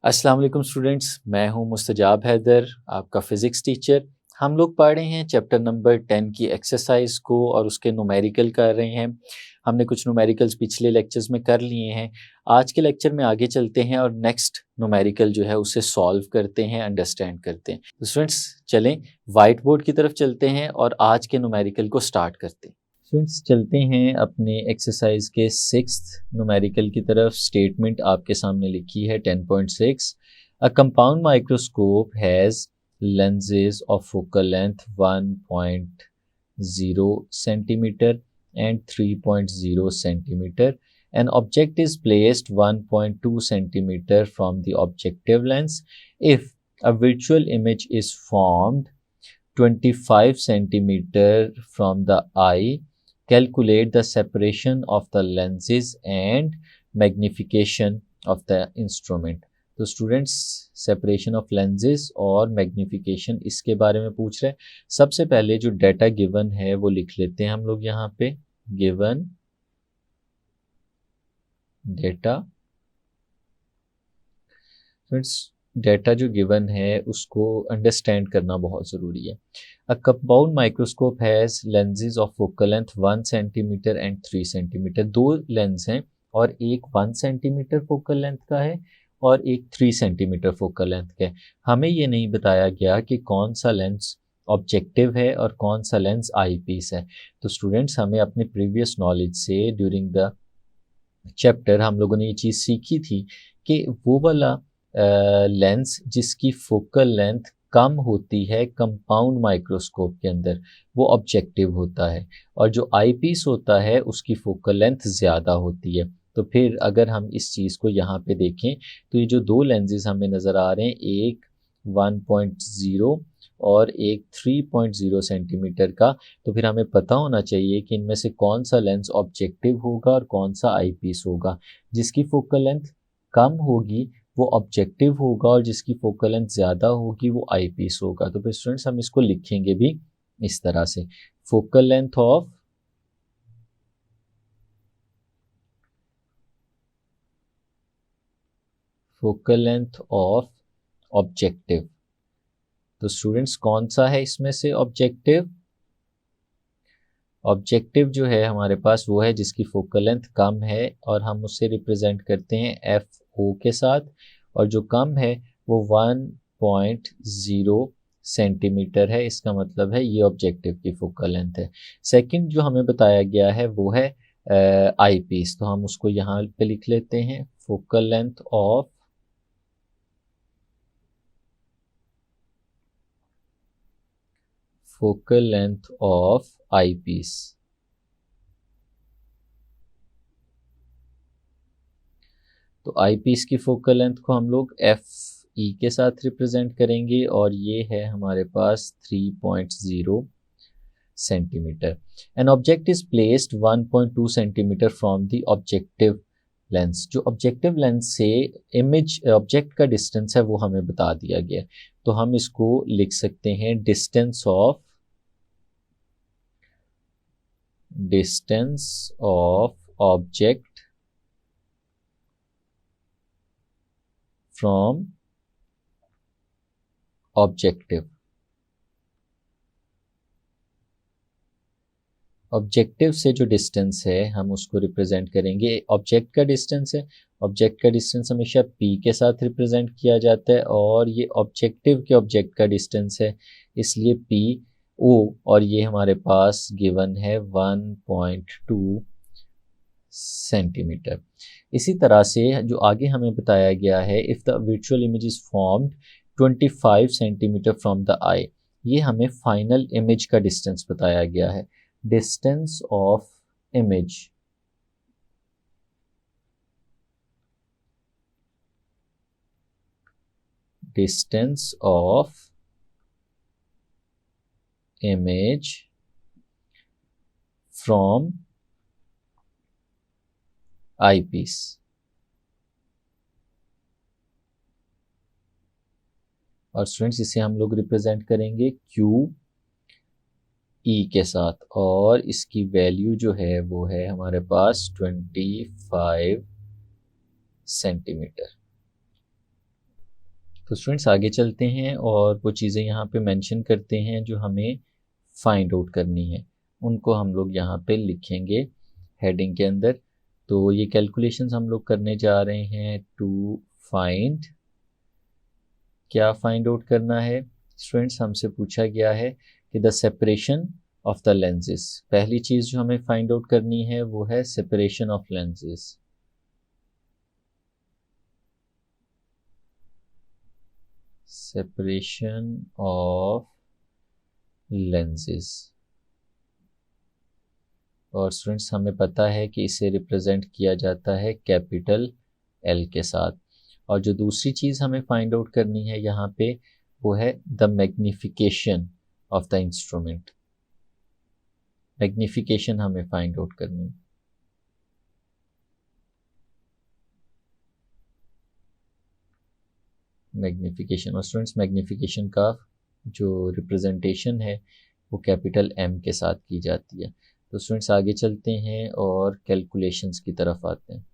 अस्सलाम वालेकुम स्टूडेंट्स, मैं हूं मुस्तजाब हैदर, आपका फ़िज़िक्स टीचर। हम लोग पढ़ रहे हैं चैप्टर नंबर 10 की एक्सरसाइज को और उसके न्यूमेरिकल कर रहे हैं। हमने कुछ न्यूमेरिकल्स पिछले लेक्चर्स में कर लिए हैं। आज के लेक्चर में आगे चलते हैं और नेक्स्ट न्यूमेरिकल जो है उसे सॉल्व करते हैं, अंडरस्टैंड करते हैं। तो स्टूडेंट्स चलें वाइट बोर्ड की तरफ चलते हैं और आज के न्यूमेरिकल को स्टार्ट करते हैं। स्टूडेंट्स चलते हैं अपने एक्सरसाइज के 6th न्यूमेरिकल की तरफ। स्टेटमेंट आपके सामने लिखी है 10.6। A compound microscope has lenses of focal length 1.0 centimeter and 3.0 centimeter. An object is placed 1.2 centimeter from the objective lens. If a virtual image is formed 25 centimeter from the eye, calculate the separation of the lenses and magnification of the instrument. तो students separation of lenses और magnification इसके बारे में पूछ रहे हैं। सबसे पहले जो डाटा गिवन है वो लिख लेते हैं हम लोग यहाँ पे। गिवन डेटा, फ्रेंड्स डेटा जो गिवन है उसको अंडरस्टैंड करना बहुत ज़रूरी है। A compound microscope has lenses of focal length 1 centimetre and 3 centimetre. दो लेंस हैं और एक 1 सेंटीमीटर फोकल लेंथ का है और एक 3 सेंटीमीटर फोकल लेंथ का है। हमें ये नहीं बताया गया कि कौन सा लेंस ऑब्जेक्टिव है और कौन सा लेंस आई पीस है। तो स्टूडेंट्स हमें अपने प्रीवियस नॉलेज से ड्यूरिंग द चैप्टर हम लोगों ने ये चीज़ सीखी थी कि वो वाला लेंस जिसकी फोकल लेंथ कम होती है कंपाउंड माइक्रोस्कोप के अंदर वो ऑब्जेक्टिव होता है, और जो आई पीस होता है उसकी फोकल लेंथ ज़्यादा होती है। तो फिर अगर हम इस चीज़ को यहाँ पे देखें तो ये जो दो लेंसेज हमें नज़र आ रहे हैं, एक 1.0 और एक 3.0 सेंटीमीटर का, तो फिर हमें पता होना चाहिए कि इनमें से कौन सा लेंस ऑब्जेक्टिव होगा और कौन सा आई पीस होगा। जिसकी फोकल लेंथ कम होगी वो ऑब्जेक्टिव होगा और जिसकी फोकल लेंथ ज़्यादा होगी वो आई पीस होगा। तो फिर स्टूडेंट्स हम इसको लिखेंगे भी इस तरह से, फोकल लेंथ ऑफ ऑब्जेक्टिव। तो स्टूडेंट्स कौन सा है इसमें से ऑब्जेक्टिव? ऑब्जेक्टिव जो है हमारे पास वो है जिसकी फोकल लेंथ कम है और हम उसे रिप्रेजेंट करते हैं एफ ओ के साथ, और जो कम है वो 1.0 सेंटीमीटर है। इसका मतलब है ये ऑब्जेक्टिव की फोकल लेंथ है। सेकंड जो हमें बताया गया है वो है आई पीस, तो हम उसको यहाँ पे लिख लेते हैं, focal length of eyepiece. तो आई पीस की फोकल लेंथ को हम लोग एफ ई के साथ रिप्रेजेंट करेंगे और ये है हमारे पास 3.0 centimetre. An object is placed 1.2 centimetre from the objective lens. जो ऑब्जेक्टिव लेंस से इमेज ऑब्जेक्ट का डिस्टेंस है वो हमें बता दिया गया, तो हम इसको लिख सकते हैं distance of object from objective. Objective से जो डिस्टेंस है हम उसको रिप्रेजेंट करेंगे, ऑब्जेक्ट का डिस्टेंस है, ऑब्जेक्ट का डिस्टेंस हमेशा p के साथ रिप्रेजेंट किया जाता है, और ये ऑब्जेक्टिव के ऑब्जेक्ट का डिस्टेंस है इसलिए p o, और ये हमारे पास गिवन है 1.2 सेंटीमीटर। इसी तरह से जो आगे हमें बताया गया है, if the virtual image is formed 25 centimetre from the eye, ये हमें फाइनल इमेज का डिस्टेंस बताया गया है। Distance of image from eyepiece. और स्टूडेंट्स इसे हम लोग रिप्रेजेंट करेंगे क्यू ई के साथ, और इसकी वैल्यू जो है वो है हमारे पास 25 सेंटीमीटर। तो स्टूडेंट्स आगे चलते हैं और वो चीज़ें यहाँ पे मेंशन करते हैं जो हमें फाइंड आउट करनी है, उनको हम लोग यहाँ पे लिखेंगे हेडिंग के अंदर। तो ये कैलकुलेशंस हम लोग करने जा रहे हैं टू फाइंड, क्या फाइंड आउट करना है स्टूडेंट्स, हमसे पूछा गया है कि the separation of the lenses. पहली चीज़ जो हमें फाइंड आउट करनी है वो है separation of lenses. Separation of lenses. और स्टूडेंट्स हमें पता है कि इसे रिप्रेजेंट किया जाता है कैपिटल एल के साथ। और जो दूसरी चीज़ हमें फाइंड आउट करनी है यहाँ पे वो है the magnification of the instrument. Magnification हमें फाइंड आउट करनी है। मैग्निफिकेशन, और स्टूडेंट्स मैग्निफिकेशन का जो रिप्रेजेंटेशन है वो कैपिटल एम के साथ की जाती है। तो स्टूडेंट्स आगे चलते हैं और कैलकुलेशंस की तरफ आते हैं।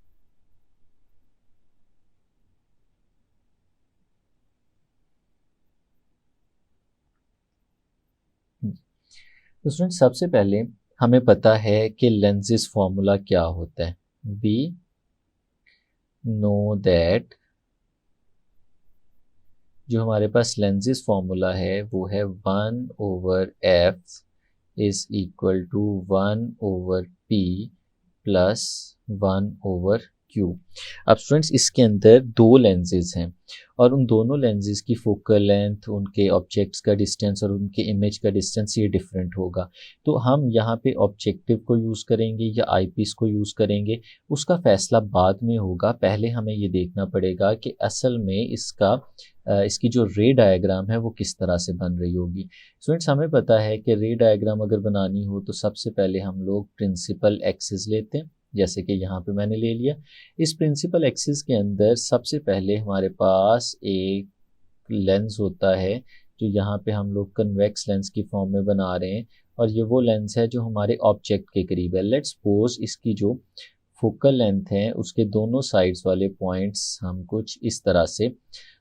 तो स्टूडेंट्स सबसे पहले हमें पता है कि लेंसेज फॉर्मूला क्या होता है। वी नो दैट जो हमारे पास लेंसेज फॉर्मूला है वो है 1/f is equal to 1/p plus 1/q। अब स्टूडेंट्स इसके अंदर दो लेंसेज हैं और उन दोनों लेंसेज की फोकल लेंथ, उनके ऑब्जेक्ट्स का डिस्टेंस और उनके इमेज का डिस्टेंस ये डिफरेंट होगा। तो हम यहाँ पे ऑब्जेक्टिव को यूज़ करेंगे या आईपीस को यूज़ करेंगे उसका फैसला बाद में होगा। पहले हमें ये देखना पड़ेगा कि असल में इसकी जो रे डायग्राम है वो किस तरह से बन रही होगी। स्टूडेंट्स हमें पता है कि रे डायग्राम अगर बनानी हो तो सबसे पहले हम लोग प्रिंसिपल एक्सिस लेते हैं, जैसे कि यहाँ पे मैंने ले लिया। इस प्रिंसिपल एक्सिस के अंदर सबसे पहले हमारे पास एक लेंस होता है जो यहाँ पे हम लोग कन्वेक्स लेंस की फॉर्म में बना रहे हैं, और ये वो लेंस है जो हमारे ऑब्जेक्ट के करीब है। लेट्स सपोज इसकी जो फोकल लेंथ है उसके दोनों साइड्स वाले पॉइंट्स हम कुछ इस तरह से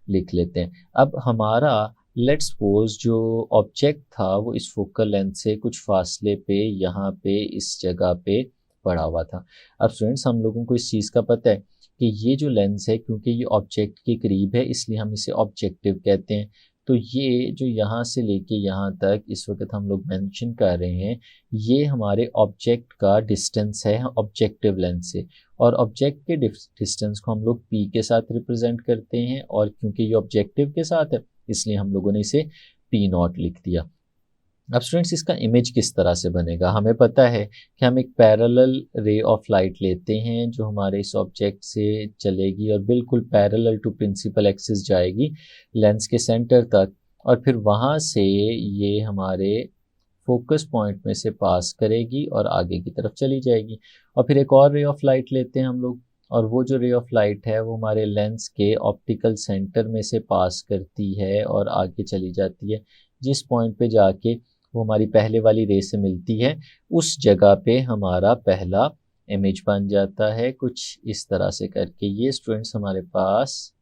लिख लेते हैं। अब हमारा लेट्स सपोज जो ऑब्जेक्ट था वो इस फोकल लेंथ से कुछ फासले पे यहाँ पे इस जगह पे पड़ा हुआ था। अब स्टूडेंट्स हम लोगों को इस चीज़ का पता है कि ये जो लेंस है क्योंकि ये ऑब्जेक्ट के करीब है इसलिए हम इसे ऑब्जेक्टिव कहते हैं। तो ये जो यहाँ से लेके यहाँ तक इस वक्त हम लोग मेंशन कर रहे हैं ये हमारे ऑब्जेक्ट का डिस्टेंस है ऑब्जेक्टिव लेंस से, और ऑब्जेक्ट के डिस्टेंस को हम लोग p के साथ रिप्रेजेंट करते हैं, और क्योंकि ये ऑब्जेक्टिव के साथ है इसलिए हम लोगों ने इसे p0 लिख दिया। अब स्टूडेंट्स इसका इमेज किस तरह से बनेगा, हमें पता है कि हम एक पैरेलल रे ऑफ लाइट लेते हैं जो हमारे इस ऑब्जेक्ट से चलेगी और बिल्कुल पैरेलल टू प्रिंसिपल एक्सिस जाएगी लेंस के सेंटर तक, और फिर वहाँ से ये हमारे फोकस पॉइंट में से पास करेगी और आगे की तरफ चली जाएगी। और फिर एक और रे ऑफ लाइट लेते हैं हम लोग, और वो जो रे ऑफ लाइट है वो हमारे लेंस के ऑप्टिकल सेंटर में से पास करती है और आगे चली जाती है, जिस पॉइंट पे जाके वो हमारी पहले वाली रे से मिलती है उस जगह पे हमारा पहला इमेज बन जाता है कुछ इस तरह से करके। ये स्टूडेंट्स हमारे पास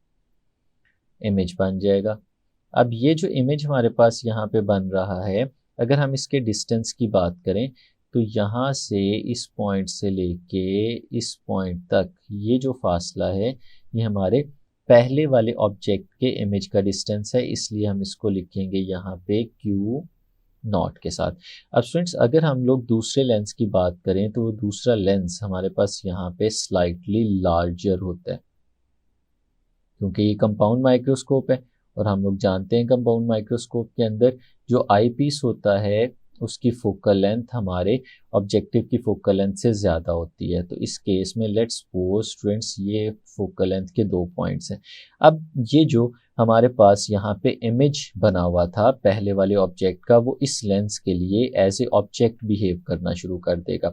इमेज बन जाएगा। अब ये जो इमेज हमारे पास यहाँ पे बन रहा है अगर हम इसके डिस्टेंस की बात करें तो यहाँ से इस पॉइंट से लेके इस पॉइंट तक ये जो फासला है ये हमारे पहले वाले ऑब्जेक्ट के इमेज का डिस्टेंस है, इसलिए हम इसको लिखेंगे यहाँ पे Q0 के साथ। अब स्टूडेंट्स अगर हम लोग दूसरे लेंस की बात करें तो वो दूसरा लेंस हमारे पास यहाँ पे स्लाइटली लार्जर होता है क्योंकि ये कंपाउंड माइक्रोस्कोप है, और हम लोग जानते हैं कंपाउंड माइक्रोस्कोप के अंदर जो आईपीस होता है उसकी फोकल लेंथ हमारे ऑब्जेक्टिव की फोकल लेंथ से ज़्यादा होती है। तो इस केस में लेट्स सपोज स्टूडेंट्स ये फोकल लेंथ के दो पॉइंट्स हैं। अब ये जो हमारे पास यहाँ पे इमेज बना हुआ था पहले वाले ऑब्जेक्ट का वो इस लेंस के लिए एज ए ऑब्जेक्ट बिहेव करना शुरू कर देगा।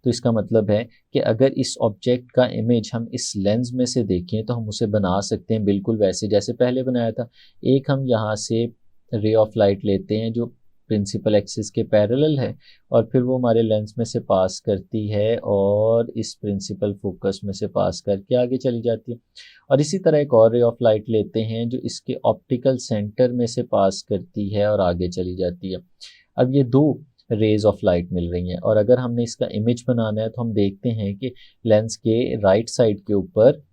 तो इसका मतलब है कि अगर इस ऑब्जेक्ट का इमेज हम इस लेंस में से देखें तो हम उसे बना सकते हैं बिल्कुल वैसे जैसे पहले बनाया था। एक हम यहाँ से रे ऑफ लाइट लेते हैं जो प्रिंसिपल एक्सिस के पैरेलल है और फिर वो हमारे लेंस में से पास करती है और इस प्रिंसिपल फोकस में से पास करके आगे चली जाती है। और इसी तरह एक और रे ऑफ लाइट लेते हैं जो इसके ऑप्टिकल सेंटर में से पास करती है और आगे चली जाती है। अब ये दो रेज ऑफ लाइट मिल रही हैं और अगर हमने इसका इमेज बनाना है तो हम देखते हैं कि लेंस के राइट साइड के ऊपर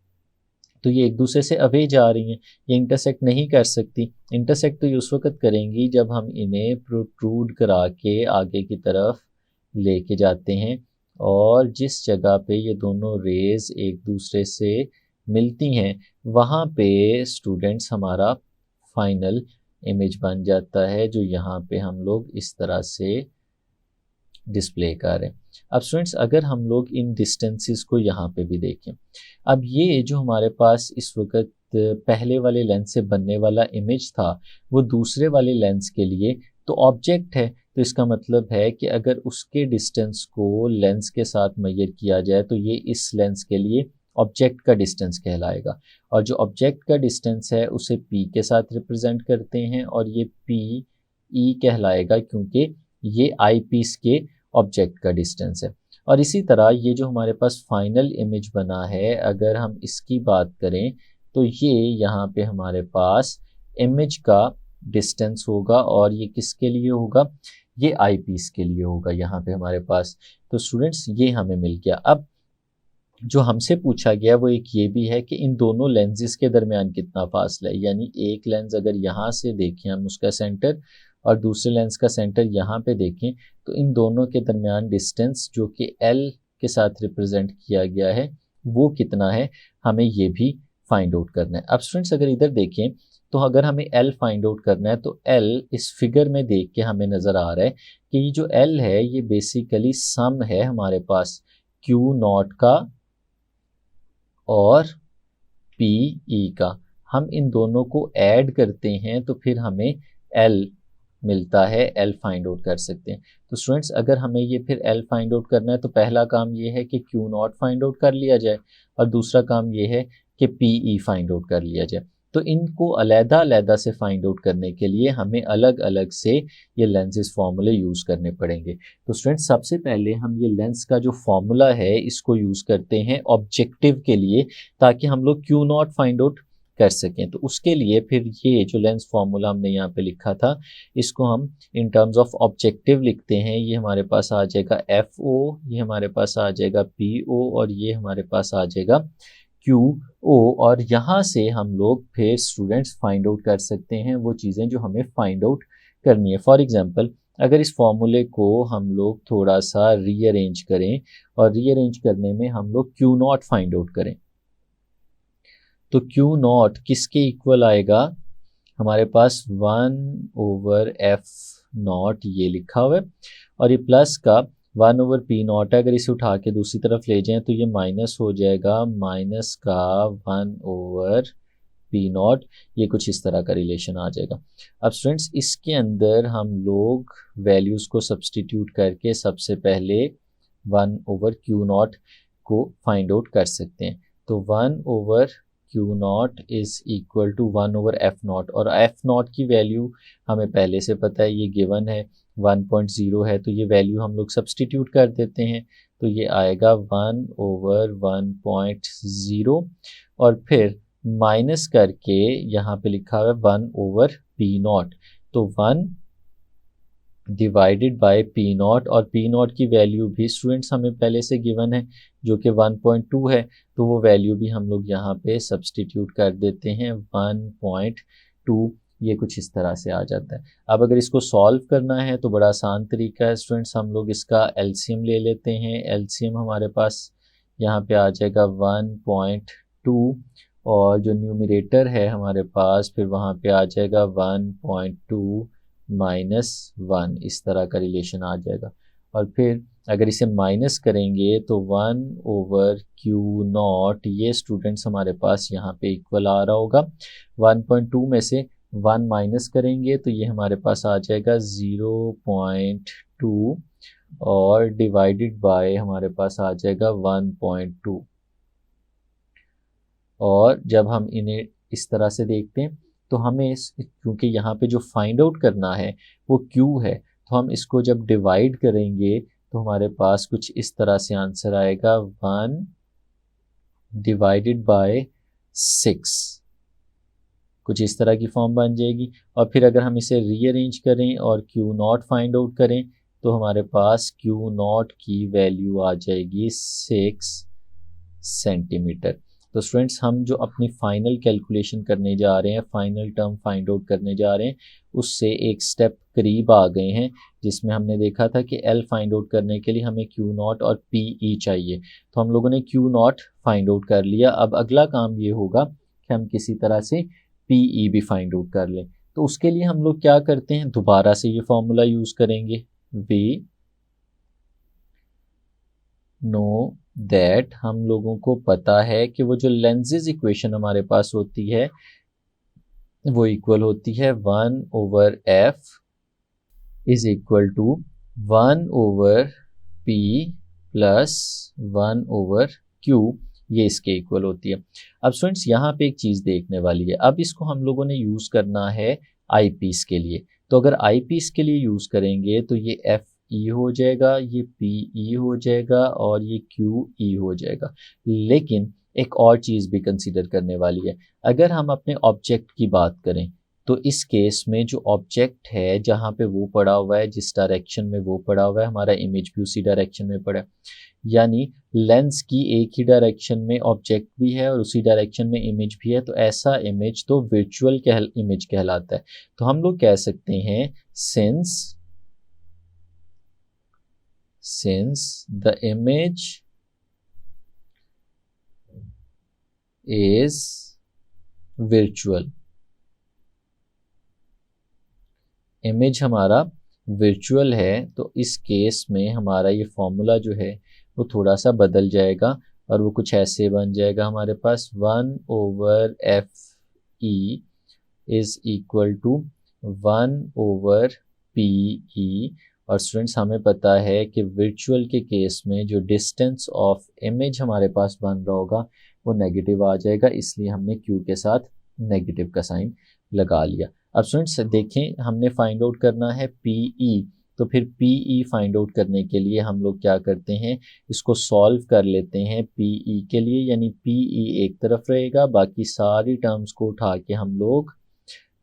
तो ये एक दूसरे से अवे जा रही हैं, ये इंटरसेक्ट नहीं कर सकती। इंटरसेक्ट तो ये उस वक्त करेंगी जब हम इन्हें प्रोट्रूड करा के आगे की तरफ लेके जाते हैं और जिस जगह पे ये दोनों रेज एक दूसरे से मिलती हैं वहाँ पे स्टूडेंट्स हमारा फाइनल इमेज बन जाता है जो यहाँ पे हम लोग इस तरह से डिस्प्ले कर रहे हैं। अब स्टूडेंट्स अगर हम लोग इन डिस्टेंसेस को यहाँ पे भी देखें, अब ये जो हमारे पास इस वक्त पहले वाले लेंस से बनने वाला इमेज था वो दूसरे वाले लेंस के लिए तो ऑब्जेक्ट है, तो इसका मतलब है कि अगर उसके डिस्टेंस को लेंस के साथ मेजर किया जाए तो ये इस लेंस के लिए ऑब्जेक्ट का डिस्टेंस कहलाएगा और जो ऑब्जेक्ट का डिस्टेंस है उसे p के साथ रिप्रेजेंट करते हैं और ये p e कहलाएगा क्योंकि ये आई पीस के ऑब्जेक्ट का डिस्टेंस है। और इसी तरह ये जो हमारे पास फाइनल इमेज बना है अगर हम इसकी बात करें तो ये यहाँ पे हमारे पास इमेज का डिस्टेंस होगा और ये किसके लिए होगा, ये आई पीस के लिए होगा यहाँ पे हमारे पास। तो स्टूडेंट्स ये हमें मिल गया। अब जो हमसे पूछा गया वो एक ये भी है कि इन दोनों लेंसेज के दरमियान कितना फासला है, यानी एक लेंस अगर यहाँ से देखें हम उसका सेंटर और दूसरे लेंस का सेंटर यहाँ पे देखें तो इन दोनों के दरमियान डिस्टेंस जो कि L के साथ रिप्रेजेंट किया गया है वो कितना है, हमें ये भी फाइंड आउट करना है। अब स्टूडेंट्स अगर इधर देखें तो अगर हमें L फाइंड आउट करना है तो L इस फिगर में देख के हमें नज़र आ रहा है कि ये जो L है ये बेसिकली सम है हमारे पास Q0 का और PE का। हम इन दोनों को ऐड करते हैं तो फिर हमें L मिलता है, L फाइंड आउट कर सकते हैं। तो स्टूडेंट्स अगर हमें ये फिर L फाइंड आउट करना है तो पहला काम ये है कि Q0 फाइंड आउट कर लिया जाए और दूसरा काम ये है कि PE फाइंड आउट कर लिया जाए। तो इनको अलग-अलग से फाइंड आउट करने के लिए हमें अलग अलग से ये लेंसेज फार्मूले यूज़ करने पड़ेंगे। तो स्टूडेंट्स सबसे पहले हम ये लेंस का जो फार्मूला है इसको यूज़ करते हैं ऑब्जेक्टिव के लिए ताकि हम लोग Q0 फाइंड आउट कर सकें। तो उसके लिए फिर ये जो लेंस फार्मूला हमने यहाँ पे लिखा था इसको हम इन टर्म्स ऑफ ऑब्जेक्टिव लिखते हैं। ये हमारे पास आ जाएगा FO, ये हमारे पास आ जाएगा PO और ये हमारे पास आ जाएगा QO और यहाँ से हम लोग फिर स्टूडेंट्स फाइंड आउट कर सकते हैं वो चीज़ें जो हमें फाइंड आउट करनी है। फॉर एग्जांपल अगर इस फॉर्मूले को हम लोग थोड़ा सा रीअरेंज करें और रीअरेंज करने में हम लोग Q0 फाइंड आउट करें तो Q0 किसके इक्वल आएगा, हमारे पास 1/f0 ये लिखा हुआ है और ये प्लस का 1/p0 है। अगर इसे उठा के दूसरी तरफ ले जाएं तो ये माइनस हो जाएगा, माइनस का 1/p0, ये कुछ इस तरह का रिलेशन आ जाएगा। अब स्टूडेंट्स इसके अंदर हम लोग वैल्यूज़ को सब्सटीट्यूट करके सबसे पहले 1/Q0 को फाइंड आउट कर सकते हैं। तो 1/Q0 is equal to 1/f0 और f0 की वैल्यू हमें पहले से पता है, ये गिवन है 1.0 है तो ये वैल्यू हम लोग सब्सटीट्यूट कर देते हैं तो ये आएगा 1/1.0 और फिर माइनस करके यहाँ पे लिखा हुआ है 1/p0 तो 1 डिवाइडेड बाय P0 और P0 की वैल्यू भी स्टूडेंट्स हमें पहले से गिवन है जो कि 1.2 है तो वो वैल्यू भी हम लोग यहाँ पे सब्सटीट्यूट कर देते हैं 1.2, ये कुछ इस तरह से आ जाता है। अब अगर इसको सॉल्व करना है तो बड़ा आसान तरीका है स्टूडेंट्स, हम लोग इसका एलसीएम ले लेते हैं। एलसीएम हमारे पास यहाँ पे आ जाएगा 1.2 और जो न्यूमरेटर है हमारे पास फिर वहाँ पे आ जाएगा 1.2 -1, इस तरह का रिलेशन आ जाएगा। और फिर अगर इसे माइनस करेंगे तो 1/Q0 ये स्टूडेंट्स हमारे पास यहाँ पे इक्वल आ रहा होगा। 1.2 में से 1 माइनस करेंगे तो ये हमारे पास आ जाएगा 0.2 और डिवाइडेड बाय हमारे पास आ जाएगा 1.2 और जब हम इन्हें इस तरह से देखते हैं तो हमें क्योंकि यहाँ पे जो फाइंड आउट करना है वो Q है, तो हम इसको जब डिवाइड करेंगे तो हमारे पास कुछ इस तरह से आंसर आएगा 1 डिवाइडेड बाय 6, कुछ इस तरह की फॉर्म बन जाएगी। और फिर अगर हम इसे रीअरेंज करें और Q0 फाइंड आउट करें तो हमारे पास Q0 की वैल्यू आ जाएगी 6 सेंटीमीटर। तो स्टूडेंट्स, हम जो अपनी फाइनल कैलकुलेशन करने जा रहे हैं, फाइनल टर्म फाइंड आउट करने जा रहे हैं, उससे एक स्टेप करीब आ गए हैं, जिसमें हमने देखा था कि L फाइंड आउट करने के लिए हमें Q0 और PE चाहिए। तो हम लोगों ने Q0 फाइंड आउट कर लिया। अब अगला काम ये होगा कि हम किसी तरह से PE भी फाइंड आउट कर लें। तो उसके लिए हम लोग क्या करते हैं, दोबारा से ये फॉर्मूला यूज़ करेंगे। वी नो दैट, हम लोगों को पता है कि वो जो लेंजेज इक्वेशन हमारे पास होती है वो इक्वल होती है 1/f is equal to 1/p plus 1/q, ये इसके इक्वल होती है। अब स्टूडेंट्स, यहाँ पे एक चीज़ देखने वाली है। अब इसको हम लोगों ने यूज़ करना है आई पीस के लिए। तो अगर आई पीस के लिए यूज़ करेंगे तो ये एफ ई हो जाएगा, ये पी ई हो जाएगा और ये क्यू ई हो जाएगा। लेकिन एक और चीज़ भी कंसीडर करने वाली है। अगर हम अपने ऑब्जेक्ट की बात करें तो इस केस में जो ऑब्जेक्ट है जहाँ पे वो पड़ा हुआ है, जिस डायरेक्शन में वो पड़ा हुआ है, हमारा इमेज भी उसी डायरेक्शन में पड़ा है। यानी लेंस की एक ही डायरेक्शन में ऑब्जेक्ट भी है और उसी डायरेक्शन में इमेज भी है, तो ऐसा इमेज तो वर्चुअल इमेज कहलाता है। तो हम लोग कह सकते हैं since the image is virtual, image हमारा वर्चुअल है, तो इस केस में हमारा ये फॉर्मूला जो है वो थोड़ा सा बदल जाएगा और वो कुछ ऐसे बन जाएगा हमारे पास 1/f e is equal to 1/pe। और स्टूडेंट्स, हमें पता है कि वर्चुअल के केस में जो डिस्टेंस ऑफ इमेज हमारे पास बन रहा होगा वो नेगेटिव आ जाएगा, इसलिए हमने q के साथ नेगेटिव का साइन लगा लिया। अब स्टूडेंट्स देखें, हमने फाइंड आउट करना है PE, तो फिर PE फाइंड आउट करने के लिए हम लोग क्या करते हैं, इसको सॉल्व कर लेते हैं PE के लिए। यानी PE एक तरफ रहेगा, बाकी सारी टर्म्स को उठा के हम लोग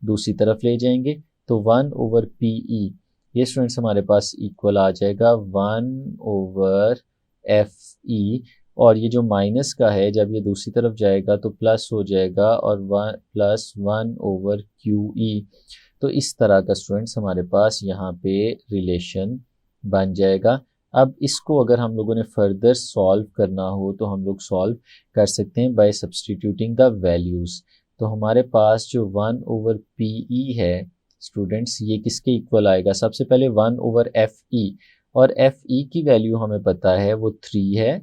दूसरी तरफ ले जाएंगे। तो 1/PE ये स्टूडेंट्स हमारे पास इक्वल आ जाएगा 1/FE, और ये जो माइनस का है जब ये दूसरी तरफ जाएगा तो प्लस हो जाएगा और प्लस 1/QE। तो इस तरह का स्टूडेंट्स हमारे पास यहाँ पे रिलेशन बन जाएगा। अब इसको अगर हम लोगों ने फर्दर सॉल्व करना हो तो हम लोग सॉल्व कर सकते हैं बाय सब्सटीट्यूटिंग द वैल्यूज़। तो हमारे पास जो 1/PE है स्टूडेंट्स, ये किसके इक्वल आएगा, सबसे पहले 1/FE, और FE की वैल्यू हमें पता है वो 3 है,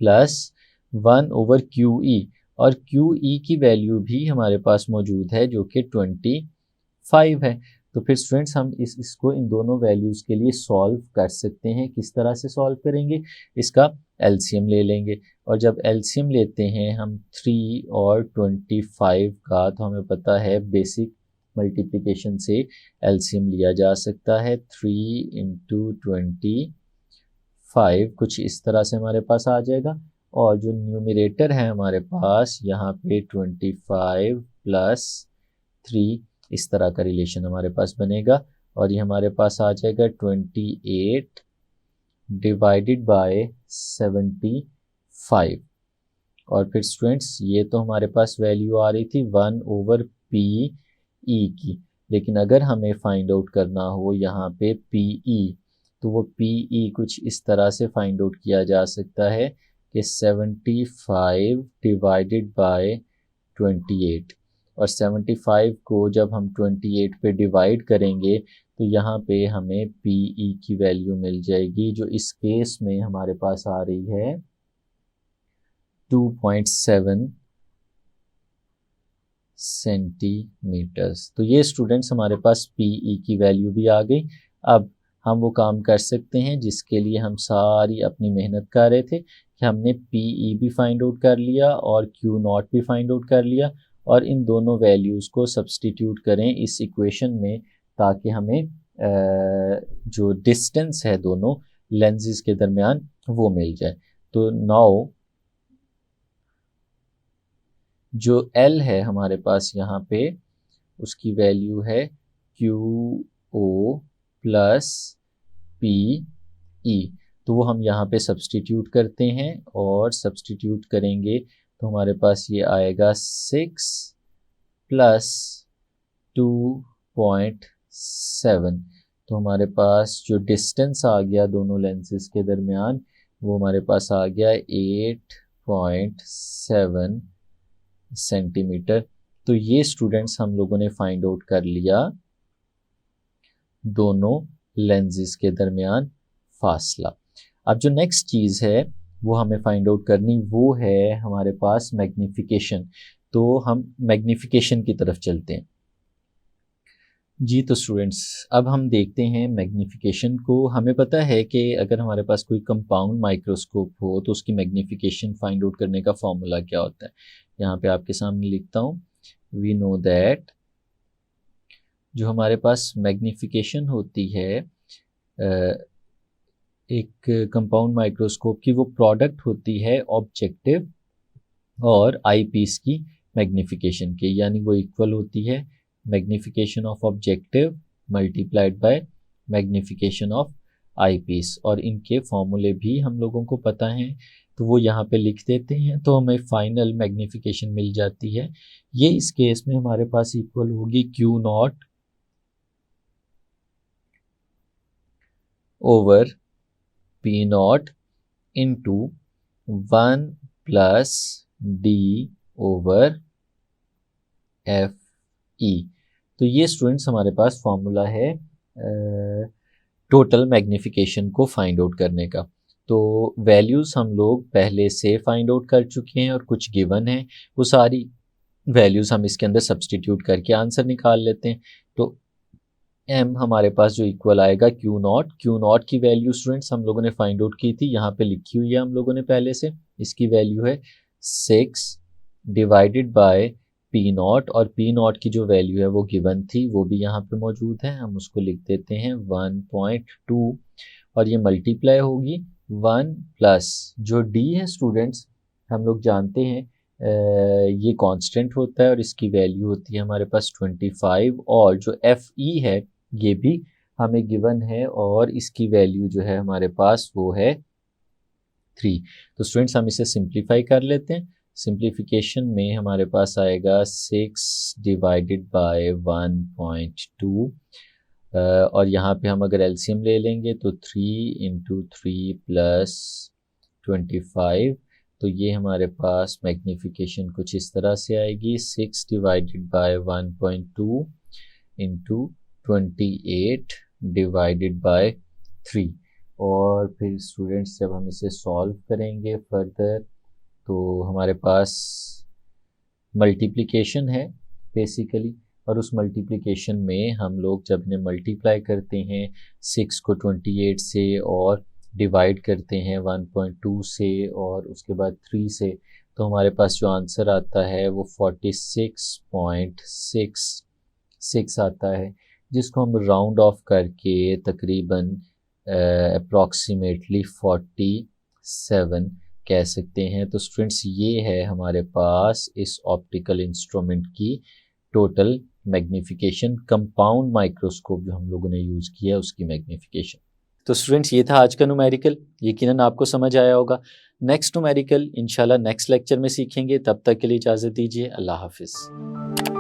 प्लस 1/QE, और QE की वैल्यू भी हमारे पास मौजूद है जो कि 25 है। तो फिर स्टूडेंट्स हम इसको इन दोनों वैल्यूज़ के लिए सॉल्व कर सकते हैं। किस तरह से सॉल्व करेंगे, इसका एलसीएम ले लेंगे, और जब एलसीएम लेते हैं हम 3 और 25 का, तो हमें पता है बेसिक मल्टीप्लिकेशन से एलसीएम लिया जा सकता है। 3 × 25 कुछ इस तरह से हमारे पास आ जाएगा, और जो न्यूमरेटर है हमारे पास यहाँ पे 25 प्लस 3, इस तरह का रिलेशन हमारे पास बनेगा, और ये हमारे पास आ जाएगा 28 डिवाइडेड बाय 75। और फिर स्टूडेंट्स ये तो हमारे पास वैल्यू आ रही थी 1/PE की, लेकिन अगर हमें फाइंड आउट करना हो यहाँ पे PE, तो वो PE कुछ इस तरह से फाइंड आउट किया जा सकता है कि 75 डिवाइडेड बाय 28, और 75 को जब हम 28 पे डिवाइड करेंगे तो यहाँ पे हमें PE की वैल्यू मिल जाएगी, जो इस केस में हमारे पास आ रही है 2.7 सेंटीमीटर्स। तो ये स्टूडेंट्स हमारे पास PE की वैल्यू भी आ गई। अब हम वो काम कर सकते हैं जिसके लिए हम सारी अपनी मेहनत कर रहे थे, कि हमने PE भी फाइंड आउट कर लिया और Q0 भी फाइंड आउट कर लिया, और इन दोनों वैल्यूज़ को सब्सटीट्यूट करें इस इक्वेशन में, ताकि हमें जो डिस्टेंस है दोनों लेंसेज के दरमियान वो मिल जाए। तो नाउ जो L है हमारे पास यहाँ पे, उसकी वैल्यू है QO प्लस PE। तो वो हम यहाँ पे सब्सटीट्यूट करते हैं, और सब्सटीट्यूट करेंगे तो हमारे पास ये आएगा 6 प्लस 2.7। तो हमारे पास जो डिस्टेंस आ गया दोनों लेंसेज के दरमियान, वो हमारे पास आ गया 8.7 सेंटीमीटर। तो ये स्टूडेंट्स हम लोगों ने फाइंड आउट कर लिया दोनों लेंसेज के दरमियान फासला। अब जो नेक्स्ट चीज़ है वो हमें फाइंड आउट करनी, वो है हमारे पास मैग्नीफिकेशन। तो हम मैग्नीफिकेशन की तरफ चलते हैं जी। तो स्टूडेंट्स अब हम देखते हैं मैग्नीफिकेशन को। हमें पता है कि अगर हमारे पास कोई कंपाउंड माइक्रोस्कोप हो तो उसकी मैग्नीफिकेशन फाइंड आउट करने का फॉर्मूला क्या होता है। यहाँ पे आपके सामने लिखता हूँ। वी नो दैट जो हमारे पास मैग्नीफिकेशन होती है एक कंपाउंड माइक्रोस्कोप की, वो प्रोडक्ट होती है ऑब्जेक्टिव और आई पीस की मैग्नीफिकेशन के, यानी वो इक्वल होती है magnification of objective multiplied by magnification of eyepiece. और इनके फॉर्मूले भी हम लोगों को पता हैं, तो वो यहाँ पे लिख देते हैं, तो हमें फाइनल मैग्नीफिकेशन मिल जाती है। ये इस केस में हमारे पास इक्वल होगी Q not over P not into 1 plus D over FE। तो ये स्टूडेंट्स हमारे पास फॉर्मूला है टोटल मैग्नीफिकेशन को फाइंड आउट करने का। तो वैल्यूज़ हम लोग पहले से फाइंड आउट कर चुके हैं और कुछ गिवन है, वो सारी वैल्यूज़ हम इसके अंदर सब्सटीट्यूट करके आंसर निकाल लेते हैं। तो m हमारे पास जो इक्वल आएगा Q नॉट की वैल्यू स्टूडेंट्स हम लोगों ने फाइंड आउट की थी, यहाँ पे लिखी हुई है हम लोगों ने पहले से। इसकी वैल्यू है 6 डिवाइडेड बाय P नॉट, और P नॉट की जो वैल्यू है वो गिवन थी, वो भी यहाँ पे मौजूद है। हम उसको लिख देते हैं 1.2, और ये मल्टीप्लाई होगी 1 प्लस जो D है स्टूडेंट्स हम लोग जानते हैं ये कांस्टेंट होता है, और इसकी वैल्यू होती है हमारे पास 25, और जो FE है ये भी हमें गिवन है, और इसकी वैल्यू जो है हमारे पास वो है 3। तो स्टूडेंट्स हम इसे सिंप्लीफाई कर लेते हैं। सिंप्लीफिकेशन में हमारे पास आएगा 6 डिवाइडेड बाय 1.2, और यहाँ पे हम अगर एलसीएम ले लेंगे तो 3 इंटू 3 प्लस 25। तो ये हमारे पास मैग्नीफिकेशन कुछ इस तरह से आएगी 6 divided by 1.2 into 28 divided by 3। और फिर स्टूडेंट्स जब हम इसे सॉल्व करेंगे फर्दर, तो हमारे पास मल्टीप्लिकेशन है बेसिकली, और उस मल्टीप्लिकेशन में हम लोग जब इन्हें मल्टीप्लाई करते हैं 6 को 28 से और डिवाइड करते हैं 1.2 से और उसके बाद 3 से, तो हमारे पास जो आंसर आता है वो 46.66 आता है, जिसको हम राउंड ऑफ करके तकरीबन अप्रॉक्सीमेटली 47 कह सकते हैं। तो स्टूडेंट्स ये है हमारे पास इस ऑप्टिकल इंस्ट्रूमेंट की टोटल मैग्नीफिकेशन, कंपाउंड माइक्रोस्कोप जो हम लोगों ने यूज़ किया उसकी मैग्नीफिकेशन। तो स्टूडेंट्स ये था आज का न्यूमेरिकल, यकीनन आपको समझ आया होगा। नेक्स्ट न्यूमेरिकल इंशाल्लाह नेक्स्ट लेक्चर में सीखेंगे, तब तक के लिए इजाज़त दीजिए। अल्लाह हाफिज़।